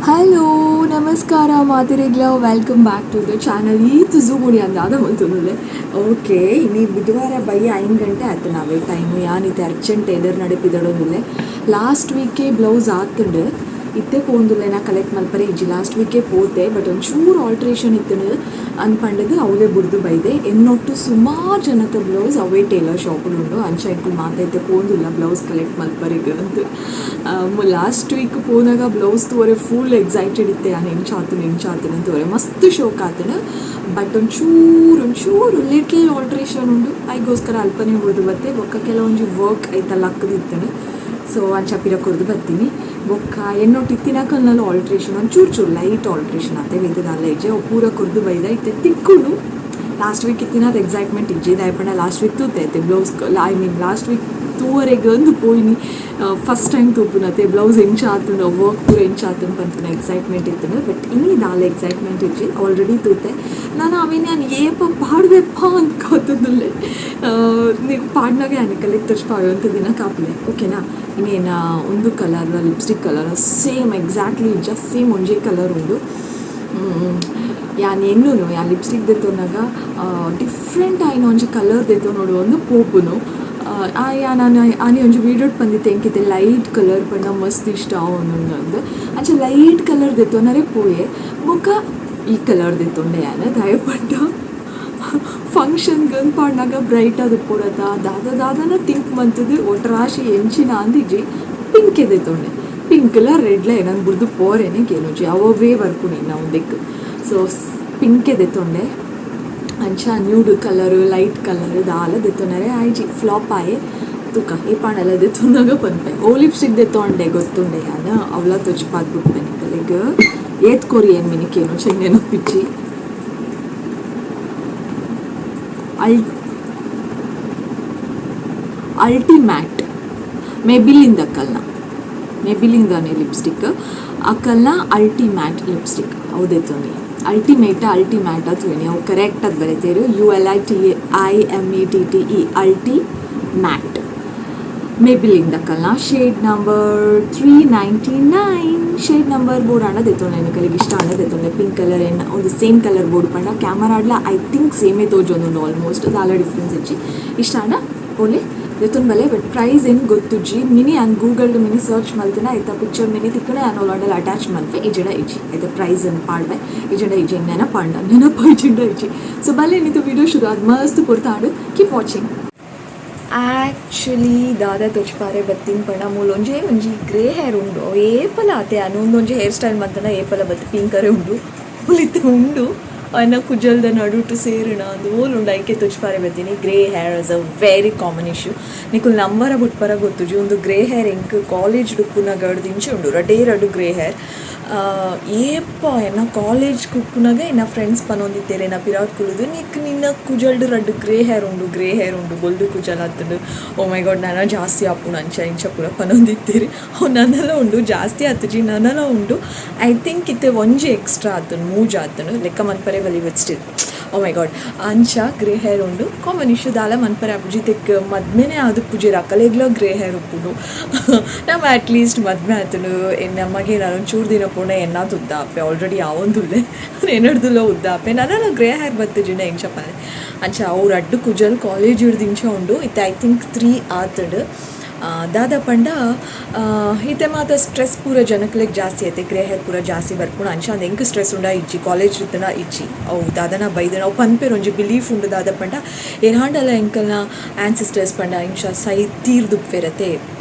Hello ನಮಸ್ಕಾರ ಮಾತಿರೆಗ್ಲ welcome back to the channel ಈ ತುಜುಗುಡಿ ಅಂದಾದ ಮಂತುನುಲೆ ಓಕೆ ಇನ್ನಿ ಬುಧವಾರ ಬೈ 5 ಗಂಟೆ ಆಯ್ತು ನಾವೇ ಟೈಮ್ ಯಾನಿತ್ತೆ ಅರ್ಜೆಂಟ್ ಏದರ್ ನಡಿಪಿದಡೋದಿಲ್ಲ ಲಾಸ್ಟ್ ವೀಕೆ ಬ್ಲೌಸ್ ಆತುಂಡು ಇತ್ತೆ ಪೋಂದುಲ್ಲೆ ನಾ ಕಲೆಕ್ಟ್ ಮಲ್ಪರೆ ಇಜ್ಜಿ ಲಾಸ್ಟ್ ವೀಕೆ ಪೋತೆ ಬಟ್ ಒಂಚೂರು ಆಲ್ಟ್ರೇಷನ್ ಇತ್ತು ಅನ್ಪಂಡದು ಅವೇ ಬುಡ್ದು ಬೈದೆ ಎನ್ನೊಟ್ಟು ಸುಮಾರು ಜನದ ಬ್ಲೌಸ್ ಅವೇ ಟೇಲರ್ ಶಾಪ್ನುಂಡು ಅಂಚ ಇಂಕುಲು ಮಾತೈತೆ ಪೋಂದುಲ್ಲ ಬ್ಲೌಸ್ ಕಲೆಕ್ಟ್ ಮಲ್ಪರಿಗೆ ಅಂತ ಲಾಸ್ಟ್ ವೀಕ್ ಪೋನಾಗ ಬ್ಲೌಸ್ ತೋರೆ ಫುಲ್ ಎಕ್ಸೈಟೆಡ್ ಇತ್ತೆ ನೆಂಚಾತು ತೋರೆ ಮಸ್ತ್ ಶೋಕ್ ಆತನು ಬಟ್ ಒಂಚೂರು ಲಿಟಲ್ ಆಲ್ಟ್ರೇಷನ್ ಉಂಡು ಐಗೋಸ್ಕರ ಅಲ್ಪನೆ ಉಳಿದು ಬತ್ತೆ ಬೊಕ್ಕ ಕೆಲವೊಂದು ವರ್ಕ್ ಐತಲ್ಲ ಅಕ್ಕದಿತ್ತನು ಸೊ ಅಂಚ ಪಿರ ಕೊರ್ದು ಬರ್ತೀನಿ ಬೊಕ್ಕ ಎನ್ನೊಟ್ಟು ಇತ್ತಿನಕಲ್ನಲ್ಲಿ ಆಲ್ಟ್ರೇಷನ್ ಒಂಚೂರು ಲೈಟ್ ಆಲ್ಟ್ರೇಷನ್ ಆತೆ ವೇದದಲ್ಲ ಇಜ್ಜೆ ಪೂರ ಕೊರ್ದು ಬೈದ ಇತ್ತೆ ತಿಕ್ಕುಡು ಲಾಸ್ಟ್ ವೀಕ್ ಇತ್ತಿನದು ಎಕ್ಸೈಟ್ಮೆಂಟ್ ಇಜ್ಜಿ ದಾಯಪಂಡ ಲಾಸ್ಟ್ ವೀಕ್ ತೂತೈತೆ ಬ್ಲೌಸ್ ಲಾಸ್ಟ್ ವೀಕ್ ತೂವರೆಗೆ ಒಂದು ಪೋಯಿನಿ ಫಸ್ಟ್ ಟೈಮ್ ತೂಪುನತೆ ಬ್ಲೌಸ್ ಎಂಚ ಆತುಂಡು ವರ್ಕ್ ಪೂರ ಎಂಚ ಆತುಂಡು ಪಂತನ ಎಕ್ಸೈಟ್ಮೆಂಟ್ ಇತ್ತು ಬಟ್ ಇನ್ನಿ ದಾಲ ಎಕ್ಸೈಟ್ಮೆಂಟ್ ಇಜ್ಜಿ ಆಲ್ರೆಡಿ ತೂತೆ ನಾನು ಏಪ ಪಾಡ್ಬೇಪ ಅಂತ ಕಾತುದಿಲ್ಲ ನೀವು ಪಾಡ್ನಾಗೆ ಅನಿಕಲ್ಲಿ ತರ್ಸ್ಪಾವೆ ಅಂತ ದಿನ ಕಾಪಲೆ ಓಕೆನಾ ಇನ್ನೇನು ಒಂದು colour lipstick colour same exactly just same ಒಂಜೇ ಕಲರ್ ಉಂಡು ಯಾನ್ ಲಿಪ್ಸ್ಟಿಕ್ ದೆತ್ತೋನಾಗ ಡಿಫ್ರೆಂಟ್ ಆಯ್ನ ಒಂಜಿ ಕಲರ್ ದೆತ್ತೋ ನೋಡು ಒಂದು ಪೋಪುನು ನಾನು ಆನೆ ಒಂಜಿ ವೀಡಿಯೋಡ್ ಬಂದಿತ್ತೆ ಎಂಕಿತೆ ಲೈಟ್ ಕಲರ್ ಪಂಡ ಮಸ್ತ್ ಇಷ್ಟ ಒಂದೊಂದು ಅಂಚ ಲೈಟ್ ಕಲರ್ ದೆತ್ತೋನರೆ ಪೋಯೆ ಬೊಕ್ಕ ಈ ಕಲರ್ ದೆತ್ತೊಂಡೆ ಯಾನ ದಯಪಂಡ ಫಂಕ್ಷನ್ಗೆ ಪಾಡ್ನಾಗ ಬ್ರೈಟ್ ಅದು ಪೋಡತ್ತ ದಾದನ ಥಿಂಕ್ ಮಂತದ್ದು ಒಟ್ರಾಶಿ ಎಂಚಿನ ಅಂದಿಜ್ಜಿ ಪಿಂಕ್ ಎದೆತ್ತೊಂಡೆ ಪಿಂಕ್ಲ ರೆಡ್ಲ ಏನಂದು ಬುಡ್ದು ಪೋರೇನೆ ಕೇಳೋಜಿ ಅವೇ ಬರ್ಪುಣಿ ನಾವು ದಿಕ್ಕು ಸೊ ಪಿಂಕ್ ಎದೆತ್ತೊಂಡೆ ಅಂಚ ನ್ಯೂಡ್ ಕಲರು ಲೈಟ್ ಕಲರ್ ದಾಲ ದೆತ್ತೊಂಡರೆ ಆಯ್ಜಿ ಫ್ಲಾಪ್ ಆಯೆ ತುಕ ಈ ಪಾಣೆಲ್ಲ ದೆತ್ತೊಂದಾಗ ಪನ್ಪೆ ಓ ಲಿಪ್ಸ್ಟಿಕ್ ದೆತ್ತೊಂಡೆ ಗೊತ್ತುಂಡೆ ಯಾನ ಅವಳ ತೊಚ್ಪಾದ್ಬಿಟ್ಪೆ ನಿಕಲಿಗೆ ಏತ್ ಕೋರಿ ಏನು ಮಿನಿಕೇನು ಚೆನ್ನೇನೋ ಪಿಚ್ಚಿ ಅಲ್ಟಿಮ್ಯಾಟ್ ಮೇಬಿಲಿಂದ ಮೇಬಿಲಿಂದಾನೆ ಲಿಪ್ಸ್ಟಿಕ್ ಅಕ್ಕಲ್ನ ಅಲ್ಟಿಮ್ಯಾಟ್ ಲಿಪ್ಸ್ಟಿಕ್ ಹೌದೈತೊಂದು ಅಲ್ಟಿಮ್ಯಾಟ್ ಅಥವಾ ಅವು ಕರೆಕ್ಟಾಗಿ ಬರೀತೀರಿ ULITIMATTE ಅಲ್ಟಿಮ್ಯಾಟ್ ಮೇಬಿಲಿಂದ ಅಕ್ಕಲ್ನ shade number 399 shade number board ಅಣ್ಣ ದೆತ್ತೊಂಡೆ ನಿಕಲಿಗೆ ಇಷ್ಟ ಅಣ್ಣ ದೆತ್ತೊಂಡೆ ಪಿಂಕ್ ಕಲರ್ ಏನು ಒಂದು ಸೇಮ್ ಕಲರ್ ಬೋರ್ಡ್ ಪಂಡ ಕ್ಯಾಮರಾಡ್ಲ ಐ ಥಿಂಕ್ ಸೇಮೇ ತೋಜೊಂದು ಆಲ್ಮೋಸ್ಟ್ ದಾಲ ಡಿಫ್ರೆನ್ಸ್ ಇಚ್ಚಿ ಇಷ್ಟ ಅಣ್ಣ ಓಲೆ ದೆತ್ತೊಂದು ಬಲೆ ಬಟ್ ಪ್ರೈಸ್ ಏನು ಗೊತ್ತುಜ್ಜಿ ಮಿನಿ ಹಂಗೆ ಗೂಗಲ್ಡ್ ಮಿನಿ ಸರ್ಚ್ ಮಲ್ತಿನ ಆಯ್ತಾ ಪಿಕ್ಚರ್ ಮಿನಿ ತಿಕ್ಕಣೆ ಅನ್ನೋಲಾಂಡಲ್ಲಿ ಅಟ್ಯಾಚ್ ಮಲ್ಪೆ ಇಜಡ ಇಜ್ಜಿ ಆಯ್ತಾ ಪ್ರೈಸ್ ಅನ್ನು ಪಾಡ್ಬೆ ಇಜಡ ಇಜ್ಜಿ ನೆನಪ ಇಜಿಂಡ ಇಜ್ಜಿ ಸೊ ಬಲ್ಲೆ ಏನಿತ್ತು ವಿಡಿಯೋ ಶುರು ಅದು ಮಸ್ತ್ ಕೊಡ್ತಾಡು ಕೀಪ್ ವಾಚಿಂಗ್ ಆ್ಯಕ್ಚುಲಿ ದಾದ ತೊಚ್ಪಾರೆ ಬತ್ತಿನ ಪಂಡ ಒಂಜಿ ಗ್ರೇ ಹೇರ್ ಉಂಡು ಏಪಲ ಆತೆ ಅನ್ನೊಂದೊಂಜಿ ಹೇರ್ ಸ್ಟೈಲ್ ಮಂತನ ಏಪಲ ಬತ್ತು ಪಿಂಕರೇ ಉಂಡು ಉಳಿತು ಉಂಡು ಅನ್ನ ಕುಜಲ್ದ ನಡುಟು ಸೇರಿನ ಅದು ಓಲುಂಡು ಐಕೆ ತುಚ್ಪಾರೆ ಬತ್ತೀನಿ grey hair is a very common issue ನಿಕುಲ್ ನಂಬರ ಬುಟ್ಪರ ಗೊತ್ತುಜಿ ಒಂದು ಗ್ರೇ ಹೇರ್ ಎಂಕ್ ಕಾಲೇಜ್ ಡುಪ್ಪುನ ಗಡ್ದಿಂಚಿ ಉಂಡು ರಡು ಗ್ರೇ ಹೇರ್ ಏಪ ಎನ್ನ ಕಾಲೇಜ್ ಕುಪ್ಪುನಾಗ ಎನ್ನ ಫ್ರೆಂಡ್ಸ್ ಪನೊಂದಿತ್ತೇರೆ ನಾ ಪಿರಾಟ್ ಕುಳಿದು ನಿನ್ನ ಕುಜಲ್ಡು ರಡ್ಡು ಗ್ರೇ ಹೇರ್ ಉಂಡು ಬೊಲ್ದು ಕುಜಲ್ ಹತ್ತುಂಡು ಓ ಮೈ ಗಾಡ್ ನಾನು ಜಾಸ್ತಿ ಆಪುಣ ಇಂಚ ಪೂರ ಪನೊಂದಿತ್ತೇರಿ ಅವು ನನ್ನೆಲ್ಲ ಉಂಡು ಜಾಸ್ತಿ ಆತುಜಿ ನನ್ನೆಲ್ಲ ಉಂಡು ಐ ಥಿಂಕ್ ಇತ್ತೆ ಒಂಜಿ ಎಕ್ಸ್ಟ್ರಾ ಆತನು ಮೂಜ್ ಆತನು ಲೆಕ್ಕ ಮನ್ಪರೆ ಬಲಿ with still oh my god ಅಂಚ ಗ್ರೇ ಹೇರ್ ಉಂಡು ಕಾಮನ್ ಇಶ್ಯೂ ದಾಲ ಮನ್ಪರೆ ಅಪ್ಪುಜಿ ತೆಕ್ ಮದ್ಮೆನೇ ಆದು ಪೂಜೆ ಅಕ್ಕಲೆಗ್ಲ ಗ್ರೇ ಹೇರ್ ಉಪ್ಪುನು ನಮ್ಮ ಅಟ್ಲೀಸ್ಟ್ ಮದ್ಮೆ ಆತನು ನಮಗೆ ನಾನು ಒಂಚೂರು ದಿನ ಪೂರ್ಣ ಎನ್ನ ಉದ್ದಾಪೆ ಆಲ್ರೆಡಿ ಯಾವೊಂದುಲ್ಲೆ ಏನಡ್ದುಲ್ಲ ಉದ್ದಾಪೆ ನಾನೆಲ್ಲ ಗ್ರೇ ಹೇರ್ ಬತ್ತುಜಿನ ಎಂಚಪ್ಪಾನೆ ಅಂಚ ಅವ್ರು ಅಡ್ಡು ಕುಜಲ್ ಕಾಲೇಜ್ ಹಿಡ್ದಿಂಚ ಉಂಡು ಇತ್ತೆ ಐ ಥಿಂಕ್ 3 ಆತಡು ದಾದ ಪಂಡ ಇತ್ತೆ ಮಾತ ಸ್ಟ್ರೆಸ್ ಪೂರ ಜನಕ್ಲೆಗ್ ಜಾಸ್ತಿ ಐತೆ ಗ್ರೇ ಹೇರ್ ಪೂರ ಜಾಸ್ತಿ ಬರ್ಪುಣ ಅಂಚ ಅಂದ್ ಎಂಕ್ ಸ್ಟ್ರೆಸ್ ಉಂಡ ಇಜ್ಜಿ ಕಾಲೇಜ್ ಇತ್ತನ ಇಜ್ಜಿ ಅವು ದಾದನ ಬೈದನ ಅವು ಪನ್ಪೇರು ಒಂಜಿ ಬಿಲೀಫ್ ಉಂಡು ದಾದ ಪಂಡ ಏನಾಂಡಲ ಎಂಕಲ್ನ ಆ್ಯನ್ಸಿಸ್ಟರ್ಸ್ ಪಂಡ ಇಂಚ ಸೈ ತೀರ್ದುಪ್ಪೆರತೆ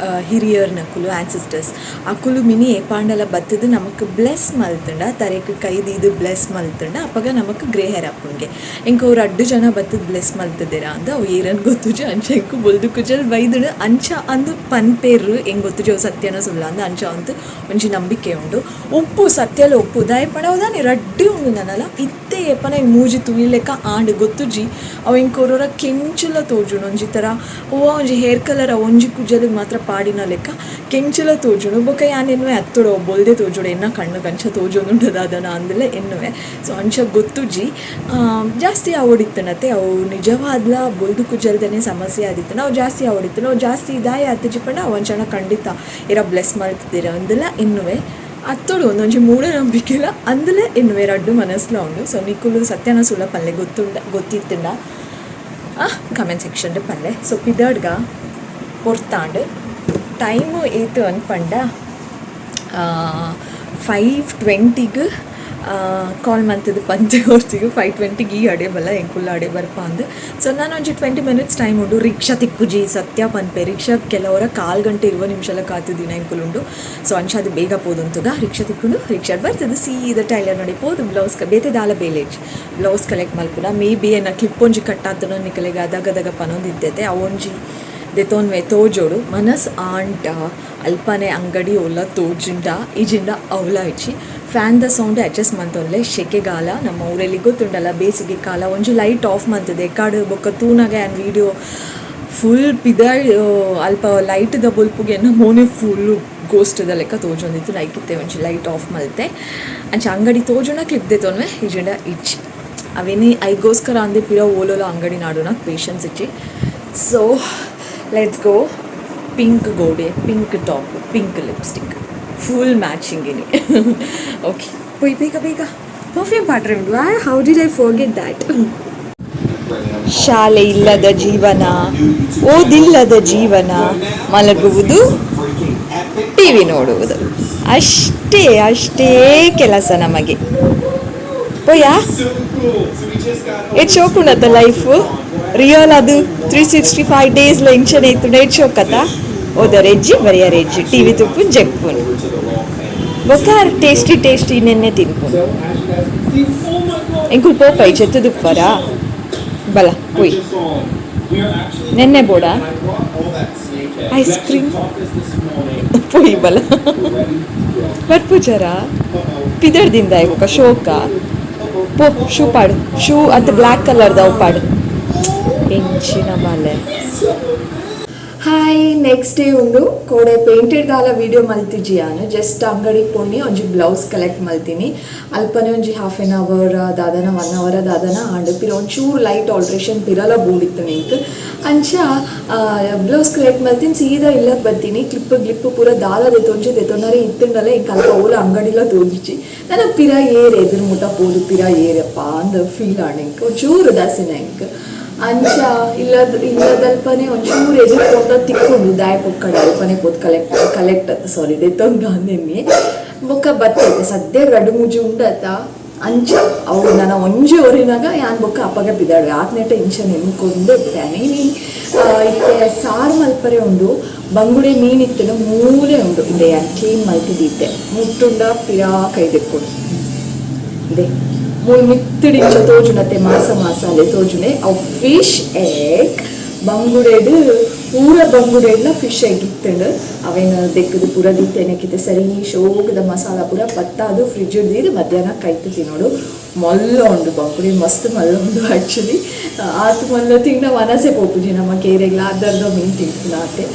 ಹಿರಿಯರ್ ನಕುಲು ಆ್ಯನ್ಸಿಸ್ಟರ್ಸ್ ಅಕುಲು ಮಿನಿ ಏಪಾಂಡಲ ಬತ್ತದು ನಮಕ್ ಬ್ಲೆಸ್ ಮಲ್ತಂಡ ತರೇಕ್ ಕೈದು ಬ್ಲೆಸ್ ಮಲ್ತಂಡ ಅಪ್ಪಗ ನಮಕ್ ಗ್ರೇ ಹೇರ್ ಅಪ್ಪುಂಗೆ ಎಂಕ ಅವ್ರು ಅಡ್ಡು ಜನ ಬತ್ತದ ಬ್ಲೆಸ್ ಮಲ್ತದೇರ ಅಂದ ಅವು ಏರನ್ ಗೊತ್ತುಜಿ ಅಂಚ ಎಂಕು ಬೊಲ್ದು ಕುಜಲ್ ಬೈದಳು ಅಂಚ ಅಂದು ಪನ್ಪೇರು ಹೆಂಗೆ ಗೊತ್ತು ಸತ್ಯನ ಸುಳ್ಳ ಅಂದ ಅಂಚ ಅಂತ ಒಂಜಿ ನಂಬಿಕೆ ಉಂಡು ಉಪ್ಪು ಸತ್ಯಲ ಉಪ್ಪು ದಾಯಪಡ ಹೌದಾನೆ ರಡ್ಡಿ ಉಂಡು ನನ್ನಲ್ಲ ಇತ್ತೆ ಏಪನ ಮೂಜಿ ತುಳಿಲೆಕ್ಕ ಆಂಡ್ ಗೊತ್ತುಜಿ ಅವು ಹೆಂಗೆ ಕೊರೋರ ಕೆಂಚುಲ ತೋಜುಣು ಒಂಜಿ ಥರ ಒಂಜಿ ಹೇರ್ ಕಲರ್ ಒಂಜಿ ಕುಜಲಿಗೆ ಮಾತ್ರ ಪಾಡಿನ ಲೆಕ್ಕ ಕೆಂಚುಲ ತೋಜುಣು ಬೊಕ್ಕ ಯಾನೆನ್ನುವೆ ಹತ್ತೋಡು ಬೊಲ್ದೆ ತೋಜುಡು ಎನ್ನ ಕಣ್ಣು ಕಂಚ ತೋಜೊಂದುಂಟದ ಅದನ್ನ ಅಂದಲೆ ಎನ್ನುವೆ ಸೊ ಅಂಚ ಗೊತ್ತುಜಿ ಜಾಸ್ತಿ ಆವಡಿತ್ತನತೆ ಅವು ನಿಜವಾದ್ಲ ಬೊಲ್ದು ಕುಜಲ್ದನೆ ಸಮಸ್ಯೆ ಆದಿತ್ತು ನಾವು ಜಾಸ್ತಿ ಆವಡಿತ್ತು ನಾವು ಜಾಸ್ತಿ ಇದಾಯ ಅತ್ತಜಿಪಂಡ ಅವಂಚನ ಖಂಡಿತ ಇರ ಬ್ಲೆಸ್ ಮಾಡ್ತಿದ್ದೀರ ಅಂದೆಲ್ಲ ಇನ್ನುವೆ ಅತ್ತೋಡು ಒಂದೊಂಜಿ ಮೂಢನಂಬಿಕೆಲ ಅಂದಲೇ ಇನ್ನು ರಡ್ಡು ಮನಸ್ಸುಲ ಉಂಡು. ಸೊ ನಿಕ್ಕುಲು ಸತ್ಯನ ಸುಳ್ಳ ಪಲ್ಲೆ ಗೊತ್ತಿತ್ತುಂಡ ಕಮೆಂಟ್ ಸೆಕ್ಷನ್ ಪಲ್ಲೆ. ಸೊ ಪಿದಡ್ಗ ಪೊರ್ತಾಂಡು ಟೈಮು ಏತು ಅನ್ಪಂಡ 5:20 ಕಾಲ್ ಮಂತದ್ದು ಪಂಚೆ ಹೊರ್ತಿಗೆ 5:20 ಈ ಅಡೆ ಬಲ್ಲ ಎಂಕುಲ್ಲ ಅಡೆ ಬರ್ಪ ಅಂದು. ಸೊ ನಾನು ಒಂಜಿ 20 minutes ಟೈಮ್ ಉಂಡು. ರಿಕ್ಷಾ ತಿಕ್ಕುಜಿ ಸತ್ಯ ಪನ್ಪೆ ರಿಕ್ಷಾ ಕೆಲವರ 1/4 ಗಂಟೆ 20 ನಿಮಿಷಲ ಕಾತುದಿನ ಎಂಕುಲುಂಡು. ಸೊ ಅಂಚಾದ ಬೇಗ ಪೋದುಂತುಗ ರಿಕ್ಷಾ ತಿಕ್ಕೊಂಡು ರಿಕ್ಷಾ ಬರ್ತದೆ ಸೀದ ಟೈಲರ್ ನೋಡಿ ಪೋದು ಬ್ಲೌಸ್ ಬೇತೆ ದಾಲ ಬೇಲೇಜ್ ಬ್ಲೌಸ್ ಕಲೆಕ್ಟ್ ಮಲ್ಪುನ ಮೇ ಬಿ ಏನ ಕ್ಲಿಪ್ ಒಂಜಿ ಕಟ್ಟಾತನೋ ನಿಕಲೆಗೆ ಅದಗದಗ ಪನೊಂದಿದ್ದೈತೆ ಅವೊಂಜಿ ದೆತೋನ್ವೆ ತೋಜೋಡು ಮನಸ್ ಆಂಟ ಅಲ್ಪನೆ ಅಂಗಡಿ ಒಲ್ಲ ತೋಜಿಂಡ ಈಜಿಂಡ ಅವಲ ಇಚ್ಚಿ ಫ್ಯಾನ್ ದ ಸೌಂಡ್ ಅಡ್ಜಸ್ಟ್ ಮಂತೊಂದ್ಲೆ ಶೆಕೆಗಾಲ ನಮ್ಮ ಊರಲ್ಲಿ ಗೊತ್ತುಂಡಲ್ಲ ಬೇಸಿಗೆ ಕಾಲ ಒಂಜಿ ಲೈಟ್ ಆಫ್ ಮಂತದೆ ಕಾಡು ಬೊಕ್ಕ ತೂನಾಗೆ ಆ್ಯಂಡ್ ವೀಡಿಯೋ ಫುಲ್ ಪಿದ ಅಲ್ಪ ಲೈಟ್ ದ ಬೊಲ್ಪುಗೆ ಮೋನೆ ಫುಲ್ಲು ಗೋಸ್ಟದ ಲೆಕ್ಕ ತೋಜೊಂದಿತ್ತು ಲೈಕಿತ್ತೆ ಒಂಜಿ ಲೈಟ್ ಆಫ್ ಮಲ್ತೆ ಅಂಚ ಅಂಗಡಿ ತೋಜೋಣ ಕ್ಲಿಪ್ ದೆತೋನ್ವೆ ಈಜಿಂಡ ಇಚ್ಚಿ ಅವೇನಿ ಐಗೋಸ್ಕರ ಅಂದೆ ಪಿರ ಓಲೋಲ ಅಂಗಡಿ ನಾಡೋಣ ಪೇಷನ್ಸ್ ಇಚ್ಚಿ. So let's go. ಪಿಂಕ್ ಗೋಡೆ, pink top, pink lipstick, full matching ಇನಿ. ಓಕೆ ಪೊಯ್ ಬೇಗ ಬೇಗ ಪರ್ಫ್ಯೂಮ್ ಪಾಟ್ರೆ ಉಂಡು. How did I forget that. ಶಾಲೆ ಇಲ್ಲದ ಜೀವನ, ಓದಿಲ್ಲದ ಜೀವನ, ಮಲಗುವುದು, ಟಿವಿ ನೋಡುವುದು, ಅಷ್ಟೇ ಅಷ್ಟೇ ಕೆಲಸ ನಮಗೆ. ಪೊಯ್ಯ ಎಟ್ ಶೋಕುಂಡತ್ತ ಲೈಫು ರಿಯಲ್ ಅದು 365 ಡೇಸ್ಲ ಇಂಚನೆ ಇತ್ತು ಎಟ್ ಶೋಕತ್ತ ಓದರೆಜ್ಜಿ ಬರೆಯರೆಜ್ಜಿ ಟಿ ವಿ ತುಪ್ಪು ಜಪ್ಪುನು ಬೊಕ್ಕಾರ್ ಟೇಸ್ಟಿ ನೆನ್ನೆ ತಿನ್ಪುನು ಎಂಕುಲ್ ಪೋಪೈ ಚೆತ್ತು ದುಪ್ಪರ ಬಲ ಪೊಯ್ ನೆನ್ನೆ ಬೋಡ ಐಸ್ ಕ್ರೀಮ್ ಪೊಯ್ ಬಲ ಬರ್ಪುಜರ ಪಿದಡ್ದಿಂದ ಇವಾಗ ಶೋಕ ಪೋ ಶೂ ಪಾಡು ಶೂ ಅದು ಬ್ಲ್ಯಾಕ್ ಕಲರ್ದವು ಪಾಡು ಎಂಚಿನ ಮಲೆ. ಹಾಯ್ ನೆಕ್ಸ್ಟ್ ಡೇ ಉಂಡು ಕೋಡೆ ಪೇಂಟೆಡ್ ದಾಲ ವೀಡಿಯೋ ಮಲ್ತಿಜಿ ನಾನು ಜಸ್ಟ್ ಅಂಗಡಿಗೆ ಪೋನಿ ಒಂಜಿ ಬ್ಲೌಸ್ ಕಲೆಕ್ಟ್ ಮಲ್ತೀನಿ ಅಲ್ಪನೆ ಒಂಜಿ 1/2 hour ದಾದನ 1 hour ದಾದನ ಆಂಡ್ ಪಿರ ಒಂಚೂರು ಲೈಟ್ ಆಲ್ಟ್ರೇಷನ್ ಪಿರಲ ಬೂಡಿತ್ತು ನಿಂತು ಅಂಚ ಬ್ಲೌಸ್ ಕಲೆಕ್ಟ್ ಮಲ್ತೀನಿ ಸೀದಾ ಇಲ್ಲಕ್ಕೆ ಬರ್ತೀನಿ ಕ್ಲಿಪ್ ಪೂರ ದಾಲ ದೆತೊಂಡರೆ ಇತ್ತುಂಡಲ್ಲ ಈ ಕಲ್ಪ ಓಲ ಅಂಗಡಿಲ ತೋಜಿಚ್ಚಿ ನಾನು ಪಿರ ಏರ್ ಎದುರು ಮುಟ ಪೋದು ಪಿರ ಏರಪ್ಪ ಅಂದ ಫೀಲ್ ಆಣೆಂಕ್ ಒಂಚೂರು ದಾಸಿನ ಎಂಕ್ ಅಂಚ ಇಲ್ಲದಲ್ಪನೆ ಒಂಚೂರು ಎದುರ್ಕೊಂಡ ತಿಕ್ಕೊಂಡು ದಾಯ ಪೊಕ್ಕಡ ಅಲ್ಪನೆ ಪೋದು ಕಲೆಕ್ಟ್ ಸಾರಿ ದೆತ್ತೊಂದು ಅಂದೆಮ್ಮೆ ಬೊಕ್ಕ ಬತ್ತೈತೆ ಸದ್ಯ ಗಡು ಮುಜಿ ಉಂಡತ್ತ ಅಂಚ ಅವು ನನ್ನ ಒಂಜಿ ಒರಿನಾಗ ಯಾನ್ ಬೊಕ್ಕ ಅಪ್ಪಗ ಬಿದ್ದಾಳೆ ಆತ್ನೇಟ ಇಂಚನ್ ಎನ್ಕೊಂಡು ಇದ್ದಾನೆ ಇತ್ತೆ ಸಾರು ಮಲ್ಪರೆ ಉಂಡು ಬಂಗುಡೆ ಮೀನಿತ್ತು ಮೂಲೆ ಉಂಡು ಇದೆ ಕ್ಲೀನ್ ಮಲ್ತಿದ್ದೆ ಮುಟ್ಟುಂಡ ಪಿರಾ ಕೈದೆಕ್ಕೊಂಡು ಇದೆ ಮೂರು ಮಿತ್ತಡಿಂಚ ತೋಜುನತ್ತೆ ಮಾಸಾಲೆ ತೋಜುನೆ ಅವು ಫಿಶ್ ಎಗ್ ಬಂಗುಡೆಡು ಪೂರ ಬಂಗುಡೆಡ್ಲ ಫಿಶ್ ಎಗ್ ಇತ್ತಂಡು ಅವೇನು ದೆಕ್ಕದು ಪೂರ ದಿತ್ತೇನಕ್ಕಿತ್ತೆ ಸರಿ ಶೋಕದ ಮಸಾಲ ಪೂರ ಪತ್ತಾದು ಫ್ರಿಜ್ ಹಿಡ್ದು ಮಧ್ಯಾಹ್ನ ಕೈತು ತಿನ್ನೋಡು ಮಲ್ಲ ಉಂಡು ಬಂಗುಡೆ ಮಸ್ತ್ ಮಲ್ಲ ಉಂಡು ಆ್ಯಕ್ಚುಲಿ ಆತು ಮಲ್ಲ ತಿಂಗ ಮನಸೆ ಪೋಪುಜಿ ನಮ್ಮ ಕೇರೆಗ್ಲ ಅರ್ಧ ಮೀನು ತಿಂತೀನಿ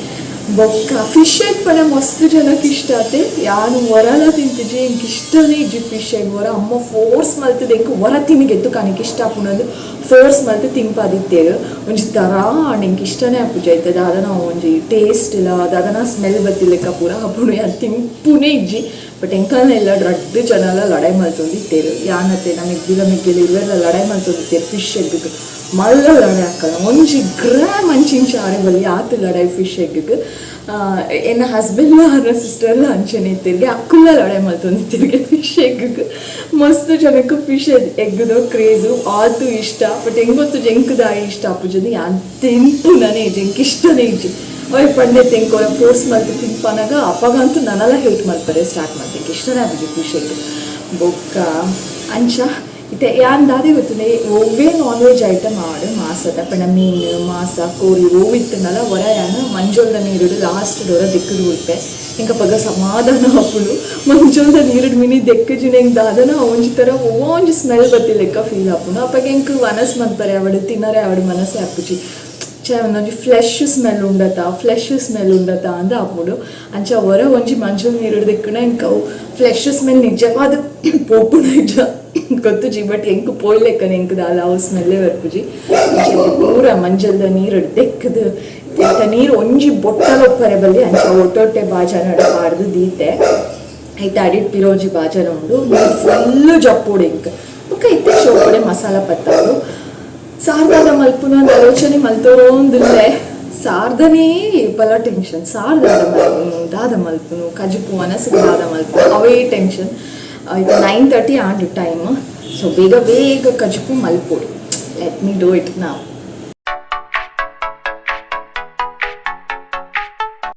ಬೊಕ್ಕ ಫಿಶ್ ಎಗ್ ಪಣ ಮಸ್ತ್ ಜನಕ್ಕೆ ಇಷ್ಟ ಆತೆ ಯಾನು ಹೊರಲ ತಿಂತಿಜಿ ಎಂಕ್ ಇಷ್ಟನೇ ಇಜ್ಜಿ ಫಿಶ್ ಎಗ್ ಹೊರ ಅಮ್ಮ ಫೋರ್ಸ್ ಮಲ್ತದೆ ಎಂಕ್ ಹೊರ ತಿನ್ನಿಗೆತ್ತು ಕಾಣಿಕೆ ಇಷ್ಟ ಆಪುನದು ಫೋರ್ಸ್ ಮಲ್ತು ತಿಂಪಾದಿತ್ತೇರು ಒಂಜಿ ತರ ಎಂಕ್ ಇಷ್ಟನೇ ಆಪುಜಿ ಆಯ್ತದ ಅದನ್ನ ಒಂಜಿ ಟೇಸ್ಟ್ ಇಲ್ಲ ಅದನ್ನ ಸ್ಮೆಲ್ ಬತ್ತಿಲೆಕ್ಕ ಪೂರ ಹಪ್ಪುನು ಯಾನ್ ತಿಂಪುನೇ ಇಜ್ಜಿ ಬಟ್ ಎಂಕಲ್ನ ಎಲ್ಲ ರಡ್ಡು ಜನ ಎಲ್ಲ ಲಡಾಯಿ ಮಲ್ತೊಂದಿತ್ತೇರು ಯಾನತ್ತೆ ನಮಗೆ ಮಿಗ್ಗೆಲಿ ಇವೆಲ್ಲ ಲಡಾಯಿ ಮಲ್ತೊಂದಿತ್ತೇರು ಫಿಶ್ ಎಗ್ ಮಲ್ಲ ಲಡಾಯಿ ಹಾಕಲ್ಲ ಒಂಜಿ ಗ್ರಾಮ್ ಅಂಚಿಂಚ ಆರೆ ಬಲ್ಲಿ ಆತು ಲಡಾಯಿ ಫಿಶ್ ಎಗ್ ಎನ್ನ ಹಸ್ಬೆಂಡ್ಲ ಅವ್ರ ಸಿಸ್ಟರ್ಲ ಅಂಚನೆ ಇತ್ತಿರ್ಗೆ ಅಕ್ಕುಲ್ಲ ಲಡಾಯಿ ಮಲ್ತೊಂದಿತ್ತಿರ್ಗೆ ಫಿಶ್ ಎಗ್ ಮಸ್ತ್ ಜನಕ್ಕೆ ಫಿಶ್ ಎಗ್ಗದು ಕ್ರೇಜು ಆತು ಇಷ್ಟ ಬಟ್ ಹೆಂಗೊತ್ತು ಜಂಕದಾಯಿ ಇಷ್ಟ ಆಪುಜದು ಯಾನ್ ತಿಂಪು ನಾನೇ ಜಂಕ್ ಇಷ್ಟನೇ ಇಜ್ಜಿ ಅವ್ರು ಪಂಡೆ ತೆಂಕೋರ ಫೋರ್ಸ್ ಮಲ್ತು ತಿಂಪನಾಗ ಅಪ್ಪಗಂತೂ ನನ್ನೆಲ್ಲ ಹೇಟ್ ಮಾಡ್ತಾರೆ ಸ್ಟಾರ್ಟ್ ಮಾಡ್ತೀನಿ ಇಷ್ಟನೇ ಆಗಿದೆ ಫಿಶ್ ಎಗ್ ಬೊಕ್ಕ ಅಂಚ ಇತ್ತೆ ಯಾನ್ ದಾದಿ ಗೊತ್ತಿಲ್ಲ ಒವ್ವೇ ನಾನ್ ವೆಜ್ ಐಟಮ್ ಆಡು ಮಾಸದ ಪಣ ಮೀನು ಮಾಸ ಕೋರಿ ಓವಿತ್ತನಲ್ಲ ಹೊರ ಯಾನು ಮಂಜೋಲ್ದ ನೀರುಡು ಲಾಸ್ಟ್ ಡೋರ ದೆಕ್ಕದು ಉಳ್ಪೆ ಇಂಕ ಪಗ ಸಮಾಧಾನ ಹಪ್ಪುಡು ಮಂಜೋಲ್ದ ನೀರುಡು ಮೀನಿ ದೆಕ್ಕಜಿನ ಹೆಂಗೆ ದಾದನ ಒಂಜಿ ಥರ ಒಂಜಿ ಸ್ಮೆಲ್ ಬತ್ತಿಲೆಕ್ಕ ಫೀಲ್ ಹಾಪುನು ಅಪ್ಪಗ ಹೆಂಗೆ ಮನಸ್ಸು ಮಂತಾರೆ ಅವಡು ತಿನ್ನರೆ ಅವಡು ಮನಸ್ಸೇ ಹಾಪುಚಿ ಒಂದೊಂಜಿ ಫ್ಲೆಶ್ ಸ್ಮೆಲ್ ಉಂಡತ ಅಂದ ಹಾಪುಡು ಅಂಚ ಹೊರ ಒಂಜಿ ಮಂಜೋಲ್ ನೀರುಡು ದೆಕ್ಕುನ ಇಂಕ ಫ್ಲೆಶ್ ಸ್ಮೆಲ್ ನಿಜವಾದ ಪೋಪುನ ನಿಜ ಗೊತ್ತುಜಿ ಬಟ್ ಎಂಕ್ ಪೋಯ್ಲೆಕ್ಕನ ಎಂಕ್ ದಾಲ ಅವು ಸ್ಮೆಲ್ಲೇ ಬರ್ಪುಜಿ ಪೂರ ಮಂಜಲ್ದ ನೀರು ದೆಕ್ಕದು ನೀರು ಒಂಜಿ ಬೊಟ್ಟಲ ಒಪ್ಪರೆ ಬಲ್ಲಿ ಅಂಚ ಒಟ್ಟೊಟ್ಟೆ ಬಾಜ ನಡ ಪಾಡ್ದು ದೀತೆ ಐತೆ ಅಡಿಟ್ ಪಿರೋಜಿ ಬಾಜನ ಉಂಡು ಫುಲ್ಲು ಜಪ್ಪುಡು ಇಂಕ್ ಬೊಕ್ಕ ಇತ್ತೆ ಶೋಪಡೆ ಮಸಾಲ ಪತ್ತಾಡು ಸಾರ್ದಾದ ಮಲ್ಪುನ ಒಂದು ಆಲೋಚನೆ ಮಲ್ತೋಂದಿಲ್ಲೆ ಸಾರ್ದನೇ ಬಲ ಟೆನ್ಷನ್ ಸಾರ್ದಾದ ಮಲ್ಪುನು ದಾದ ಮಲ್ಪುನು ಕಜುಪು ಅನಸಿಗೆ ದಾದ ಮಲ್ಪುನು ಅವೇ ಟೆನ್ಷನ್ ಇದು 9:30 ಆಂಡು ಟೈಮ್ ಸೊ ಬೇಗ ಬೇಗ ಕಜುಪು ಮಲ್ಪೋಡು ಲೆಟ್ ಮೀ ಡೂ ಇಟ್ ನಾವು